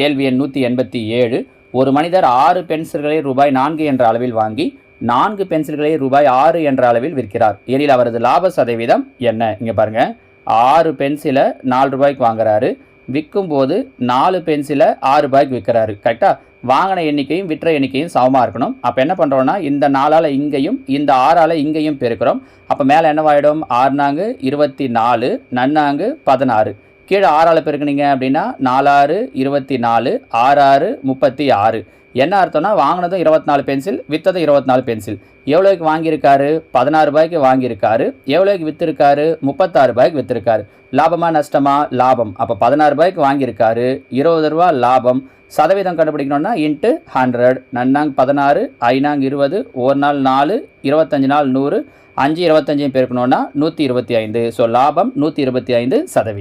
கேள்வி எண் 187. ஒரு மனிதர் 6 பென்சில்களை ரூபாய் 4 என்ற அளவில் வாங்கி 4 பென்சில்களை ரூபாய் 6 என்ற அளவில் விற்கிறார். எனில் அவரது லாப சதவீதம் என்ன? இங்கே பாருங்கள், 6 பென்சிலை 4 ரூபாய்க்கு வாங்குறாரு, விற்கும்போது 4 பென்சிலை 6 ரூபாய்க்கு விற்கிறாரு. கரெக்டாக? வாங்கின எண்ணிக்கையும் விற்ற எண்ணிக்கையும் சமமாக இருக்கணும். அப்போ என்ன பண்ணுறோன்னா, இந்த 4ஆல் இங்கேயும் இந்த 6ஆல் இங்கேயும் பெருக்கிறோம். அப்போ மேலே என்னவாயிடும்? 6 நாங்கு 24, நன்னாங்கு 16. கீழே 6ஆல் பெருக்குனீங்க அப்படின்னா 4 6 24, 6 6 36. என்ன அர்த்தம்னா, வாங்கினதும் 24 பென்சில், விற்றதும் 24 பென்சில். எவ்வளோக்கு வாங்கியிருக்காரு? 16 ரூபாய்க்கு வாங்கியிருக்காரு. எவ்வளோக்கு விற்றுருக்காரு? 36 ரூபாய்க்கு விற்றுருக்காரு. லாபமா நஷ்டமா? லாபம். அப்போ 16 ரூபாய்க்கு வாங்கியிருக்காரு, 20 ரூபா லாபம். சதவீதம் கண்டுபிடிக்கணும்னா இன்ட்டு 100. நன்னாங் 16, ஐநாங் 20, 1 நாள் 4, 25 நாள் 100, 5 25 பெருக்கணும்னா 125. ஸோ லாபம் 125%.